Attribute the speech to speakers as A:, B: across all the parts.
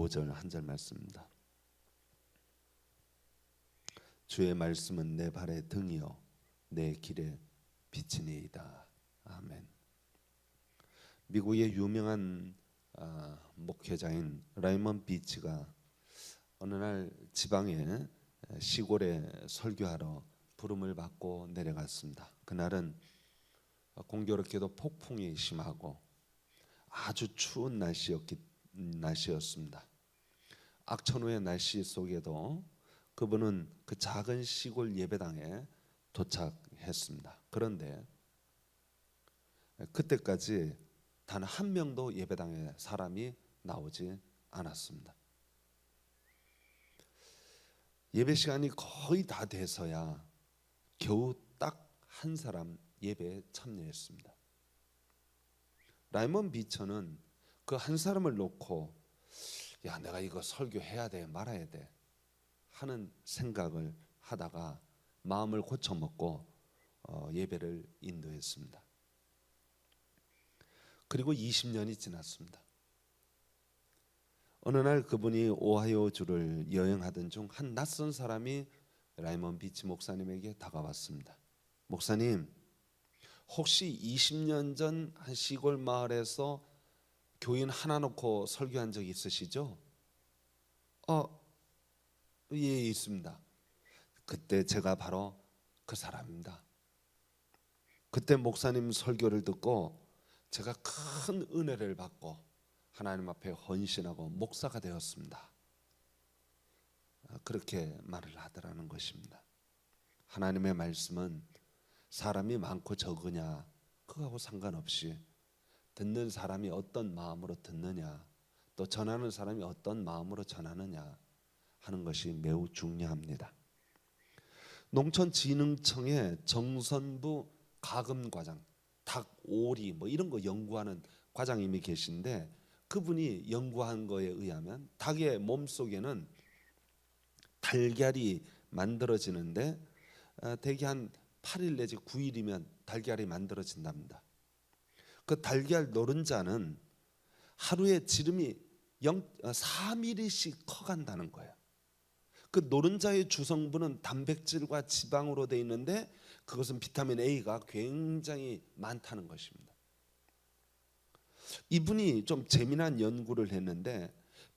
A: 5절 한 절 말씀입니다. 주의 말씀은 내 발의 등이요 내 길에 빛이니이다. 아멘. 미국의 유명한 목회자인 라이먼 비치가 어느 날 지방의 시골에 설교하러 부름을 받고 내려갔습니다. 그날은 공교롭게도 폭풍이 심하고 아주 추운 날씨였습니다. 악천후의 날씨 속에도 그분은 그 작은 시골 예배당에 도착했습니다. 그런데 그때까지 단 한 명도 예배당에 사람이 나오지 않았습니다. 예배 시간이 거의 다 돼서야 겨우 딱 한 사람 예배에 참여했습니다. 라이먼 비처는 그 한 사람을 놓고 야, 내가 이거 설교해야 돼 말아야 돼 하는 생각을 하다가 마음을 고쳐먹고 예배를 인도했습니다. 그리고 20년이 지났습니다. 어느 날 그분이 오하이오주를 여행하던 중 한 낯선 사람이 라이먼 비치 목사님에게 다가왔습니다. 목사님, 혹시 20년 전 한 시골 마을에서 교인 하나 놓고 설교한 적 있으시죠? 예, 있습니다. 그때 제가 바로 그 사람입니다. 그때 목사님 설교를 듣고 제가 큰 은혜를 받고 하나님 앞에 헌신하고 목사가 되었습니다. 그렇게 말을 하더라는 것입니다. 하나님의 말씀은 사람이 많고 적으냐 그거하고 상관없이 듣는 사람이 어떤 마음으로 듣느냐 또 전하는 사람이 어떤 마음으로 전하느냐 하는 것이 매우 중요합니다. 농촌진흥청의 정선부 가금과장, 닭, 오리 뭐 이런 거 연구하는 과장님이 계신데 그분이 연구한 거에 의하면 닭의 몸속에는 달걀이 만들어지는데 대개 한 8일 내지 9일이면 달걀이 만들어진답니다. 그 달걀 노른자는 하루에 지름이 4mm씩 커간다는 거예요. 그 노른자의 주성분은 단백질과 지방으로 되어 있는데 그것은 비타민 A가 굉장히 많다는 것입니다. 이분이 좀 재미난 연구를 했는데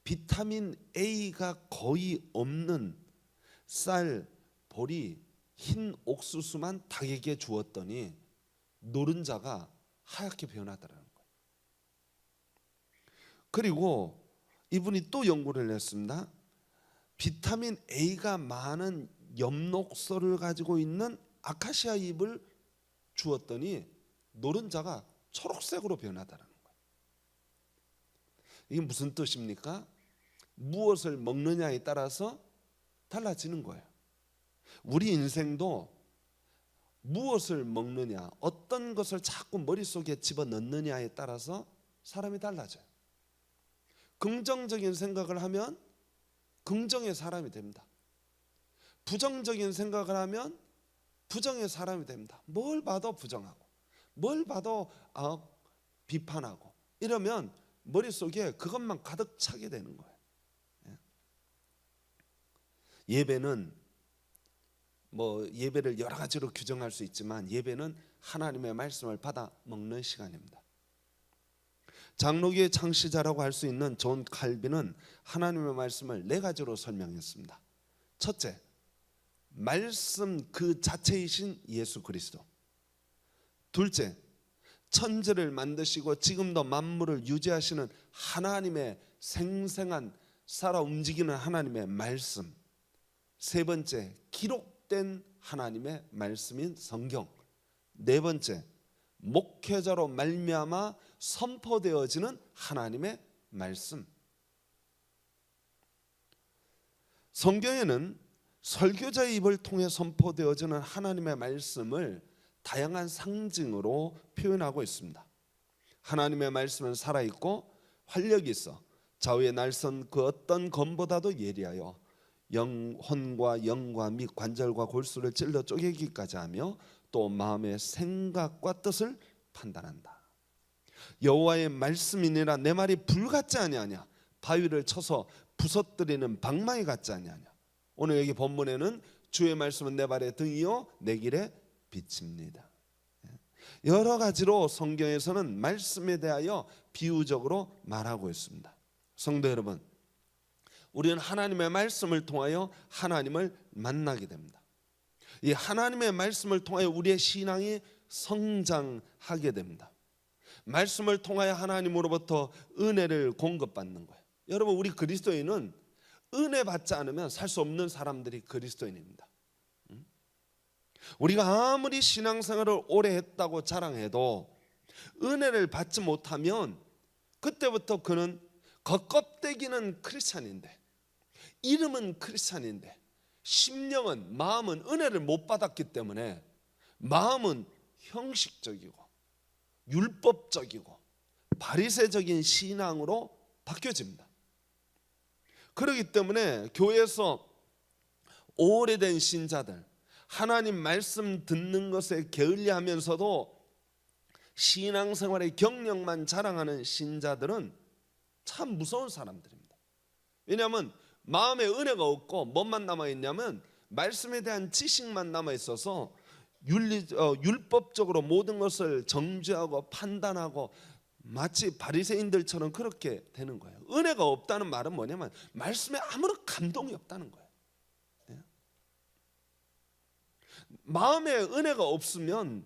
A: 비타민 A가 거의 없는 쌀, 보리, 흰 옥수수만 닭에게 주었더니 노른자가 하얗게 변하더라는 거예요. 그리고 이분이 또 연구를 했습니다. 비타민 A가 많은 엽록소를 가지고 있는 아카시아 잎을 주었더니 노른자가 초록색으로 변하더라는 거예요. 이게 무슨 뜻입니까? 무엇을 먹느냐에 따라서 달라지는 거예요. 우리 인생도 무엇을 먹느냐, 어떤 것을 자꾸 머릿속에 집어넣느냐에 따라서 사람이 달라져요. 긍정적인 생각을 하면 긍정의 사람이 됩니다. 부정적인 생각을 하면 부정의 사람이 됩니다. 뭘 봐도 부정하고 뭘 봐도 비판하고 이러면 머릿속에 그것만 가득 차게 되는 거예요. 예배는 예배를 여러 가지로 규정할 수 있지만 예배는 하나님의 말씀을 받아 먹는 시간입니다. 장로교의 창시자라고 할 수 있는 존 칼빈은 하나님의 말씀을 4가지로 설명했습니다. 첫째, 말씀 그 자체이신 예수 그리스도. 둘째, 천지를 만드시고 지금도 만물을 유지하시는 하나님의 생생한 살아 움직이는 하나님의 말씀. 세 번째, 기록된 하나님의 말씀인 성경. 네 번째, 목회자로 말미암아 선포되어지는 하나님의 말씀. 성경에는 설교자의 입을 통해 선포되어지는 하나님의 말씀을 다양한 상징으로 표현하고 있습니다. 하나님의 말씀은 살아있고 활력이 있어 좌우의 날선 그 어떤 검보다도 예리하여 영혼과 영과 및 관절과 골수를 찔러 쪼개기까지 하며 또 마음의 생각과 뜻을 판단한다. 여호와의 말씀이니라 내 말이 불같지 아니하냐 바위를 쳐서 부서뜨리는 방망이 같지 않냐냐. 오늘 여기 본문에는 주의 말씀은 내 발의 등이요 내 길의 빛입니다. 여러 가지로 성경에서는 말씀에 대하여 비유적으로 말하고 있습니다. 성도 여러분, 우리는 하나님의 말씀을 통하여 하나님을 만나게 됩니다. 이 하나님의 말씀을 통하여 우리의 신앙이 성장하게 됩니다. 말씀을 통하여 하나님으로부터 은혜를 공급받는 거예요. 여러분, 우리 그리스도인은 은혜 받지 않으면 살 수 없는 사람들이 그리스도인입니다. 우리가 아무리 신앙생활을 오래 했다고 자랑해도 은혜를 받지 못하면 그때부터 그는 겉껍데기는 크리스찬인데, 이름은 크리스찬인데 심령은, 마음은 은혜를 못 받았기 때문에 마음은 형식적이고 율법적이고 바리새적인 신앙으로 바뀌어집니다. 그렇기 때문에 교회에서 오래된 신자들, 하나님 말씀 듣는 것에 게을리하면서도 신앙생활의 경력만 자랑하는 신자들은 참 무서운 사람들입니다. 왜냐하면 마음에 은혜가 없고 뭐만 남아있냐면 말씀에 대한 지식만 남아있어서 율법적으로 모든 것을 정죄하고 판단하고 마치 바리새인들처럼 그렇게 되는 거예요. 은혜가 없다는 말은 뭐냐면 말씀에 아무런 감동이 없다는 거예요. 마음에 은혜가 없으면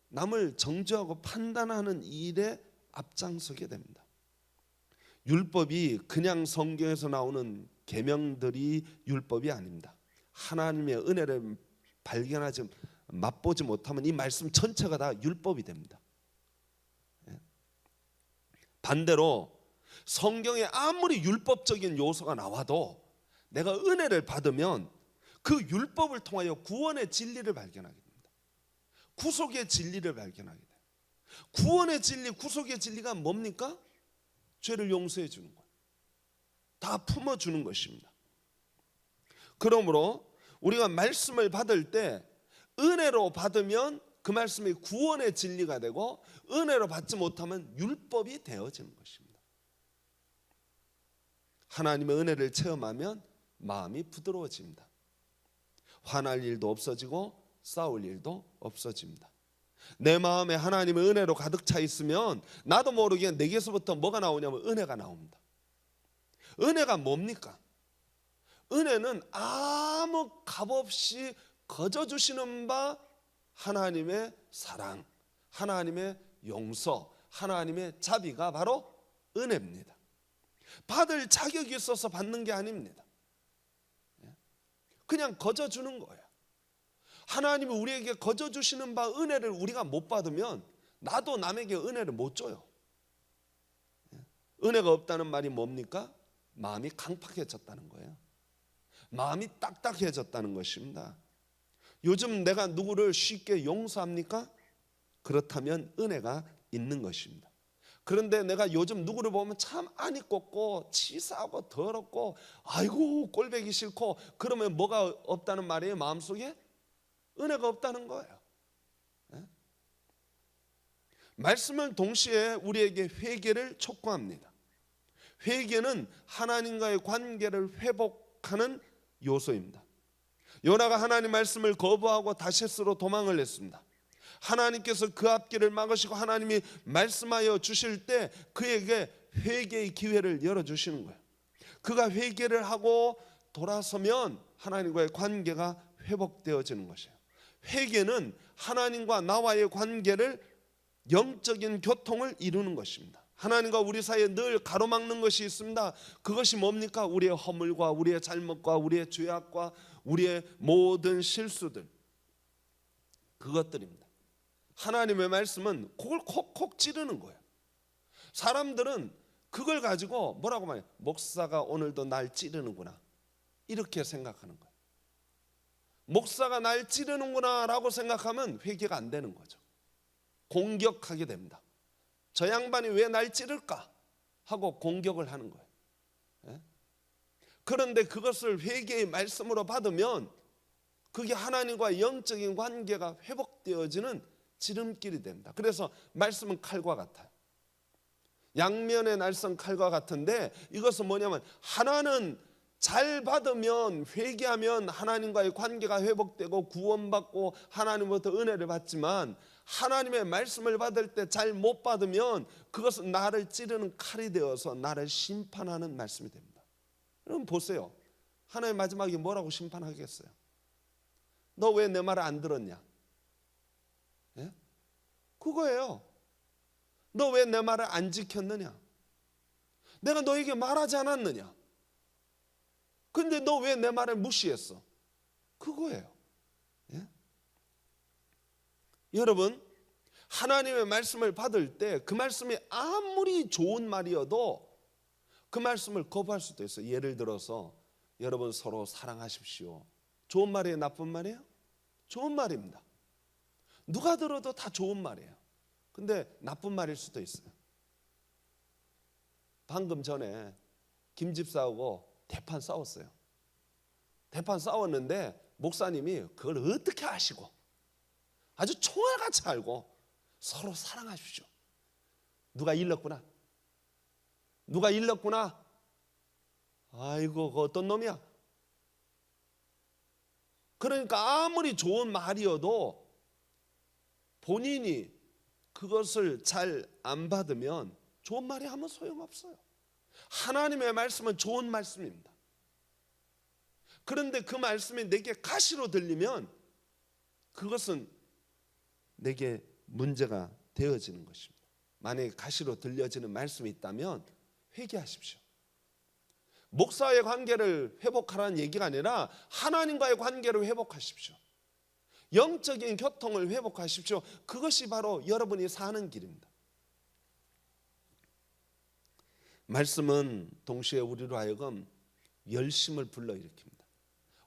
A: 남을 정죄하고 판단하는 일에 앞장서게 됩니다. 율법이 그냥 성경에서 나오는 계명들이 율법이 아닙니다. 하나님의 은혜를 발견하지 맛보지 못하면 이 말씀 전체가 다 율법이 됩니다. 반대로 성경에 아무리 율법적인 요소가 나와도 내가 은혜를 받으면 그 율법을 통하여 구원의 진리를 발견하게 됩니다. 구속의 진리를 발견하게 돼요. 구원의 진리, 구속의 진리가 뭡니까? 죄를 용서해 주는 것, 다 품어주는 것입니다. 그러므로 우리가 말씀을 받을 때 은혜로 받으면 그 말씀이 구원의 진리가 되고, 은혜로 받지 못하면 율법이 되어지는 것입니다. 하나님의 은혜를 체험하면 마음이 부드러워집니다. 화날 일도 없어지고 싸울 일도 없어집니다. 내 마음에 하나님의 은혜로 가득 차 있으면 나도 모르게 내게서부터 뭐가 나오냐면 은혜가 나옵니다. 은혜가 뭡니까? 은혜는 아무 값없이 거저주시는 바 하나님의 사랑, 하나님의 용서, 하나님의 자비가 바로 은혜입니다. 받을 자격이 있어서 받는 게 아닙니다. 그냥 거저주는 거예요. 하나님이 우리에게 거저주시는 바 은혜를 우리가 못 받으면 나도 남에게 은혜를 못 줘요. 은혜가 없다는 말이 뭡니까? 마음이 강팍해졌다는 거예요. 마음이 딱딱해졌다는 것입니다. 요즘 내가 누구를 쉽게 용서합니까? 그렇다면 은혜가 있는 것입니다. 그런데 내가 요즘 누구를 보면 참 안이 꼽고 치사하고 더럽고 아이고 꼴보기 싫고, 그러면 뭐가 없다는 말이에요? 마음속에 은혜가 없다는 거예요. 말씀은 동시에 우리에게 회개를 촉구합니다. 회개는 하나님과의 관계를 회복하는 요소입니다. 요나가 하나님 말씀을 거부하고 다시스로 도망을 냈습니다. 하나님께서 그 앞길을 막으시고 하나님이 말씀하여 주실 때 그에게 회개의 기회를 열어주시는 거예요. 그가 회개를 하고 돌아서면 하나님과의 관계가 회복되어지는 것이에요. 회개는 하나님과 나와의 관계를, 영적인 교통을 이루는 것입니다. 하나님과 우리 사이에 늘 가로막는 것이 있습니다. 그것이 뭡니까? 우리의 허물과 우리의 잘못과 우리의 죄악과 우리의 모든 실수들, 그것들입니다. 하나님의 말씀은 그걸 콕콕 찌르는 거예요. 사람들은 그걸 가지고 뭐라고 말해요? 목사가 오늘도 날 찌르는구나, 이렇게 생각하는 거예요. 목사가 날 찌르는구나 라고 생각하면 회개가 안 되는 거죠. 공격하게 됩니다. 저 양반이 왜 날 찌를까 하고 공격을 하는 거예요. 그런데 그것을 회개의 말씀으로 받으면 그게 하나님과 영적인 관계가 회복되어지는 지름길이 됩니다. 그래서 말씀은 칼과 같아요. 양면의 날선 칼과 같은데, 이것은 뭐냐면 하나는 잘 받으면, 회개하면 하나님과의 관계가 회복되고 구원받고 하나님부터 은혜를 받지만, 하나님의 말씀을 받을 때 잘 못 받으면 그것은 나를 찌르는 칼이 되어서 나를 심판하는 말씀이 됩니다. 여러분 보세요. 하나님 마지막에 뭐라고 심판하겠어요? 너 왜 내 말을 안 들었냐? 예? 그거예요. 너 왜 내 말을 안 지켰느냐? 내가 너에게 말하지 않았느냐? 근데 너 왜 내 말을 무시했어? 그거예요. 예? 여러분, 하나님의 말씀을 받을 때 그 말씀이 아무리 좋은 말이어도 그 말씀을 거부할 수도 있어요. 예를 들어서 여러분 서로 사랑하십시오. 좋은 말이에요? 나쁜 말이에요? 좋은 말입니다. 누가 들어도 다 좋은 말이에요. 근데 나쁜 말일 수도 있어요. 방금 전에 김 집사하고 대판 싸웠어요. 대판 싸웠는데 목사님이 그걸 어떻게 아시고 아주 총알같이 알고 서로 사랑하십시오. 누가 일렀구나. 누가 일렀구나. 아이고 그 어떤 놈이야. 그러니까 아무리 좋은 말이어도 본인이 그것을 잘 안 받으면 좋은 말이 하면 소용없어요. 하나님의 말씀은 좋은 말씀입니다. 그런데 그 말씀이 내게 가시로 들리면 그것은 내게 문제가 되어지는 것입니다. 만약에 가시로 들려지는 말씀이 있다면 회개하십시오. 목사의 관계를 회복하라는 얘기가 아니라 하나님과의 관계를 회복하십시오. 영적인 교통을 회복하십시오. 그것이 바로 여러분이 사는 길입니다. 말씀은 동시에 우리로 하여금 열심을 불러일으킵니다.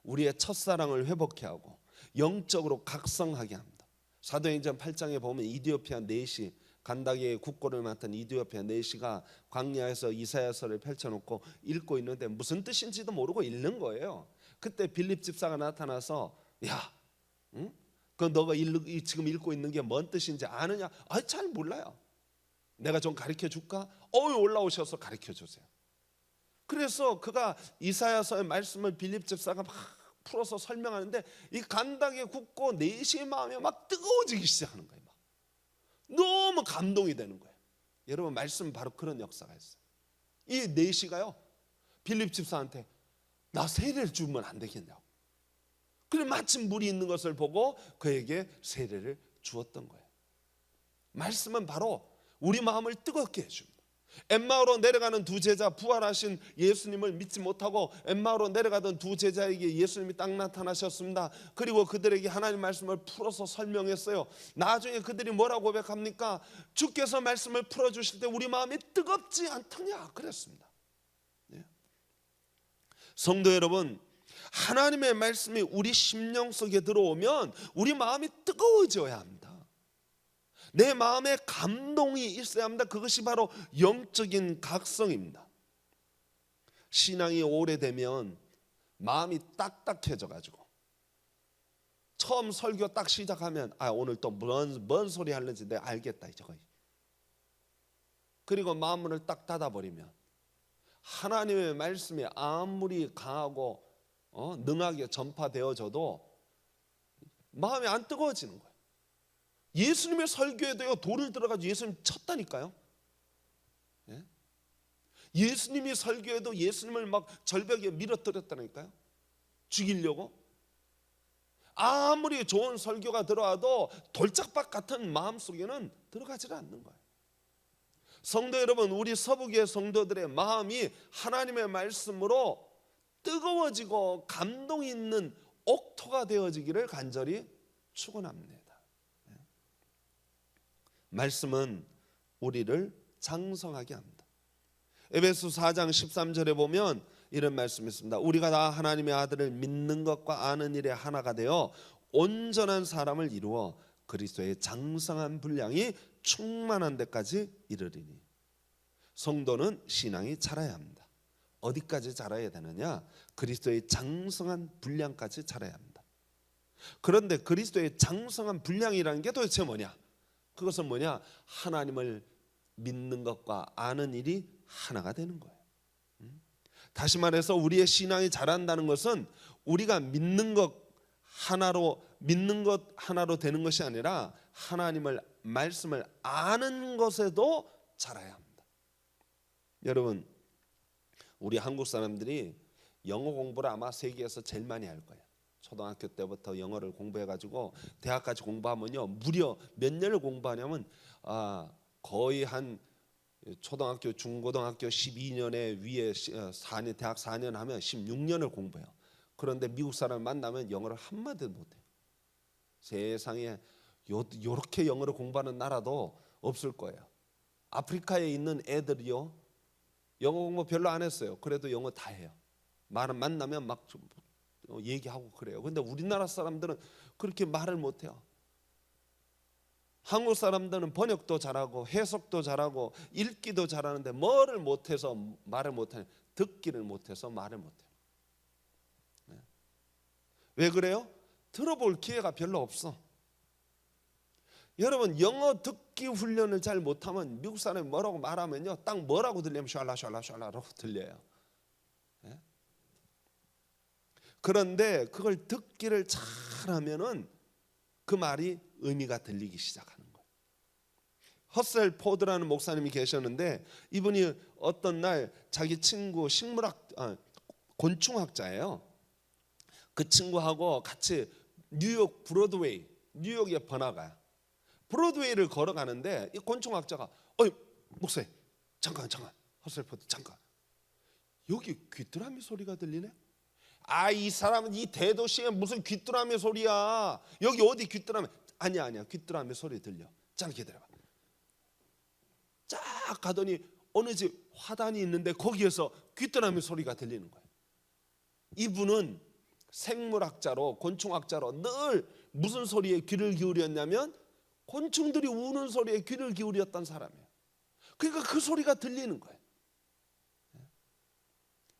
A: 우리의 첫사랑을 회복해 하고 영적으로 각성하게 합니다. 사도행전 8장에 보면 이디오피아 내시, 간다게의 국고를 맡은 이디오피아 내시가 광야에서 이사야서를 펼쳐놓고 읽고 있는데 무슨 뜻인지도 모르고 읽는 거예요. 그때 빌립 집사가 나타나서 야, 응? 그 너가 지금 읽고 있는 게 뭔 뜻인지 아느냐? 아, 잘 몰라요. 내가 좀 가르쳐 줄까? 올라오셔서 가르쳐 주세요. 그래서 그가 이사야서의 말씀을 빌립 집사가 막 풀어서 설명하는데 이 간당에 굳고 내시의 마음이 막 뜨거워지기 시작하는 거예요. 막. 너무 감동이 되는 거예요. 여러분 말씀 바로 그런 역사가 있어요. 이 내시가요 빌립 집사한테 나 세례를 주면 안 되겠냐고. 그래 마침 물이 있는 것을 보고 그에게 세례를 주었던 거예요. 말씀은 바로 우리 마음을 뜨겁게 해줍니다. 엠마오로 내려가는 두 제자, 부활하신 예수님을 믿지 못하고 엠마오로 내려가던 두 제자에게 예수님이 딱 나타나셨습니다. 그리고 그들에게 하나님 말씀을 풀어서 설명했어요. 나중에 그들이 뭐라고 고백합니까? 주께서 말씀을 풀어주실 때 우리 마음이 뜨겁지 않더냐 그랬습니다. 성도 여러분, 하나님의 말씀이 우리 심령 속에 들어오면 우리 마음이 뜨거워져야 합니다. 내 마음에 감동이 있어야 합니다. 그것이 바로 영적인 각성입니다. 신앙이 오래되면 마음이 딱딱해져 가지고 처음 설교 딱 시작하면 오늘 또 뭔 소리 하는지 내가 알겠다 저거. 그리고 마음문을 딱 닫아버리면 하나님의 말씀이 아무리 강하고 능하게 전파되어져도 마음이 안 뜨거워지는 거예요. 예수님의 설교에도요 돌을 들어가지고 예수님 쳤다니까요. 예? 예수님이 설교에도 예수님을 막 절벽에 밀어뜨렸다니까요. 죽이려고. 아무리 좋은 설교가 들어와도 돌짝밭 같은 마음속에는 들어가지 않는 거예요. 성도 여러분, 우리 서부교회 성도들의 마음이 하나님의 말씀으로 뜨거워지고 감동 있는 옥토가 되어지기를 간절히 축원합니다. 말씀은 우리를 장성하게 합니다. 에베소 4장 13절에 보면 이런 말씀이 있습니다. 우리가 다 하나님의 아들을 믿는 것과 아는 일에 하나가 되어 온전한 사람을 이루어 그리스도의 장성한 분량이 충만한 데까지 이르리니. 성도는 신앙이 자라야 합니다. 어디까지 자라야 되느냐? 그리스도의 장성한 분량까지 자라야 합니다. 그런데 그리스도의 장성한 분량이라는 게 도대체 뭐냐? 그것은 뭐냐? 하나님을 믿는 것과 아는 일이 하나가 되는 거예요. 다시 말해서 우리의 신앙이 자란다는 것은 우리가 믿는 것 하나로 되는 것이 아니라 하나님을 말씀을 아는 것에도 자라야 합니다. 여러분, 우리 한국 사람들이 영어 공부를 아마 세계에서 제일 많이 할 거예요. 초등학교 때부터 영어를 공부해가지고 대학까지 공부하면요, 무려 몇 년을 공부하냐면 거의 한 초등학교, 중고등학교 12년에 위에 4년, 대학 4년 하면 16년을 공부해요. 그런데 미국 사람을 만나면 영어를 한마디도 못해요. 세상에 요렇게 영어를 공부하는 나라도 없을 거예요. 아프리카에 있는 애들이요, 영어 공부 별로 안 했어요. 그래도 영어 다 해요. 말은 만나면 막 얘기하고 그래요. 근데 우리나라 사람들은 그렇게 말을 못해요. 한국 사람들은 번역도 잘하고 해석도 잘하고 읽기도 잘하는데 뭐를 못해서 말을 못하냐? 듣기를 못해서 말을 못해요. 왜 그래요? 들어볼 기회가 별로 없어. 여러분, 영어 듣기 훈련을 잘 못하면 미국 사람이 뭐라고 말하면요, 딱 뭐라고 들리면 샬라샬라샬라라고 들려요. 그런데 그걸 듣기를 잘하면은 그 말이 의미가 들리기 시작하는 거예요. 허셀 포드라는 목사님이 계셨는데, 이분이 어떤 날 자기 친구 곤충학자예요. 그 친구하고 같이 뉴욕 브로드웨이, 뉴욕에 번화가야. 브로드웨이를 걸어가는데 이 곤충학자가 목사님 잠깐 허셀 포드 잠깐, 여기 귀뚜라미 소리가 들리네. 이 사람은 이 대도시에 무슨 귀뚜라미 소리야. 여기 어디 귀뚜라미? 아니야 귀뚜라미 소리 들려. 잠깐 기다려봐. 쫙 가더니 어느 집 화단이 있는데 거기에서 귀뚜라미 소리가 들리는 거예요. 이분은 생물학자로, 곤충학자로 늘 무슨 소리에 귀를 기울였냐면 곤충들이 우는 소리에 귀를 기울였던 사람이에요. 그러니까 그 소리가 들리는 거예요.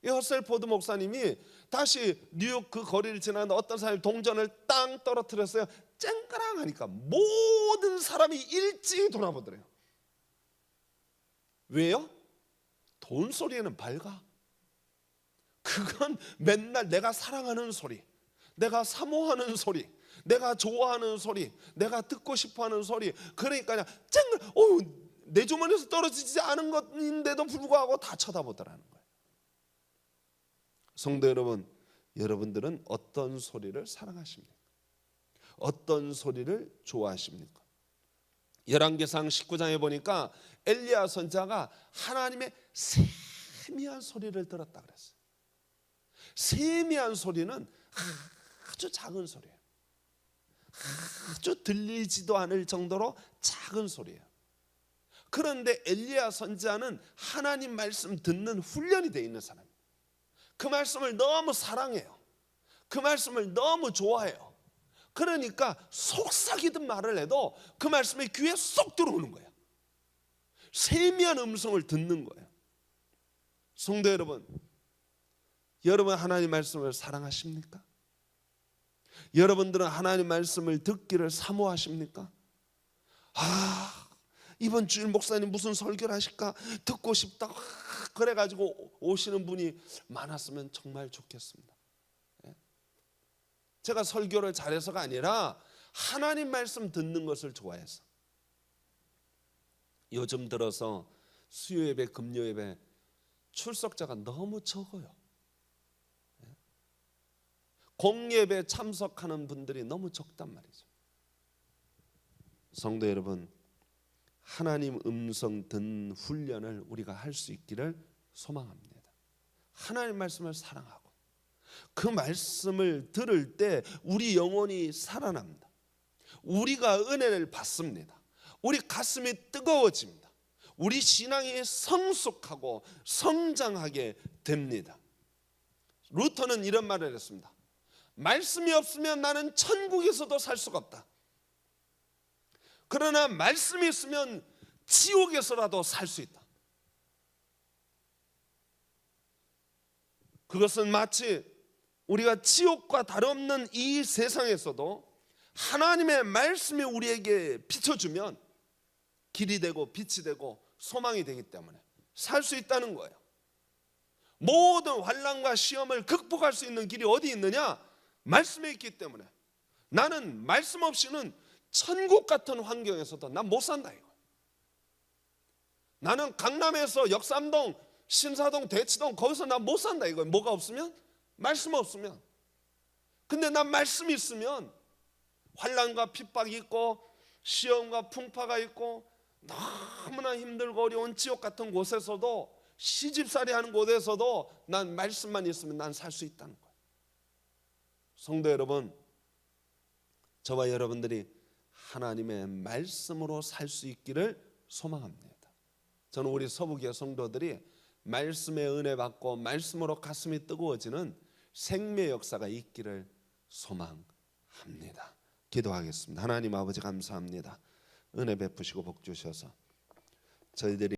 A: 이 허셀 포드 목사님이 다시 뉴욕 그 거리를 지나는데 어떤 사람이 동전을 땅 떨어뜨렸어요. 쨍그랑 하니까 모든 사람이 일찍 돌아보더래요. 왜요? 돈 소리에는 밝아. 그건 맨날 내가 사랑하는 소리, 내가 사모하는 소리, 내가 좋아하는 소리, 내가 듣고 싶어하는 소리. 그러니까 그냥 내 주머니에서 떨어지지 않은 것인데도 불구하고 다 쳐다보더라는 거예요. 성도 여러분, 여러분들은 어떤 소리를 사랑하십니까? 어떤 소리를 좋아하십니까? 열왕기상 19장에 보니까 엘리야 선지자가 하나님의 세미한 소리를 들었다 그랬어요. 세미한 소리는 아주 작은 소리예요. 아주 들리지도 않을 정도로 작은 소리예요. 그런데 엘리야 선지자는 하나님 말씀 듣는 훈련이 되어 있는 사람이에요. 그 말씀을 너무 사랑해요. 그 말씀을 너무 좋아해요. 그러니까 속삭이든 말을 해도 그 말씀이 귀에 쏙 들어오는 거예요. 세미한 음성을 듣는 거예요. 성도 여러분, 여러분 하나님 말씀을 사랑하십니까? 여러분들은 하나님 말씀을 듣기를 사모하십니까? 이번 주일 목사님 무슨 설교를 하실까 듣고 싶다 그래가지고 오시는 분이 많았으면 정말 좋겠습니다. 제가 설교를 잘해서가 아니라 하나님 말씀 듣는 것을 좋아해서. 요즘 들어서 수요예배, 금요예배 출석자가 너무 적어요. 공예배 참석하는 분들이 너무 적단 말이죠. 성도 여러분, 하나님 음성 듣는 훈련을 우리가 할 수 있기를 소망합니다. 하나님 말씀을 사랑하고 그 말씀을 들을 때 우리 영혼이 살아납니다. 우리가 은혜를 받습니다. 우리 가슴이 뜨거워집니다. 우리 신앙이 성숙하고 성장하게 됩니다. 루터는 이런 말을 했습니다. 말씀이 없으면 나는 천국에서도 살 수가 없다. 그러나 말씀이 있으면 지옥에서라도 살 수 있다. 그것은 마치 우리가 지옥과 다름없는 이 세상에서도 하나님의 말씀이 우리에게 비춰주면 길이 되고 빛이 되고 소망이 되기 때문에 살 수 있다는 거예요. 모든 환난과 시험을 극복할 수 있는 길이 어디 있느냐? 말씀에 있기 때문에. 나는 말씀 없이는 천국 같은 환경에서도 난 못 산다 이거. 나는 강남에서 역삼동, 신사동, 대치동 거기서 난 못 산다 이거. 뭐가 없으면? 말씀 없으면. 근데 난 말씀이 있으면 환난과 핍박이 있고 시험과 풍파가 있고 너무나 힘들고 어려운 지옥 같은 곳에서도, 시집살이 하는 곳에서도 난 말씀만 있으면 난 살 수 있다는 거예요. 성도 여러분, 저와 여러분들이 하나님의 말씀으로 살 수 있기를 소망합니다. 저는 우리 서부교회 성도들이 말씀의 은혜 받고 말씀으로 가슴이 뜨거워지는 생명 역사가 있기를 소망합니다. 기도하겠습니다. 하나님 아버지 감사합니다. 은혜 베푸시고 복 주셔서 저희들이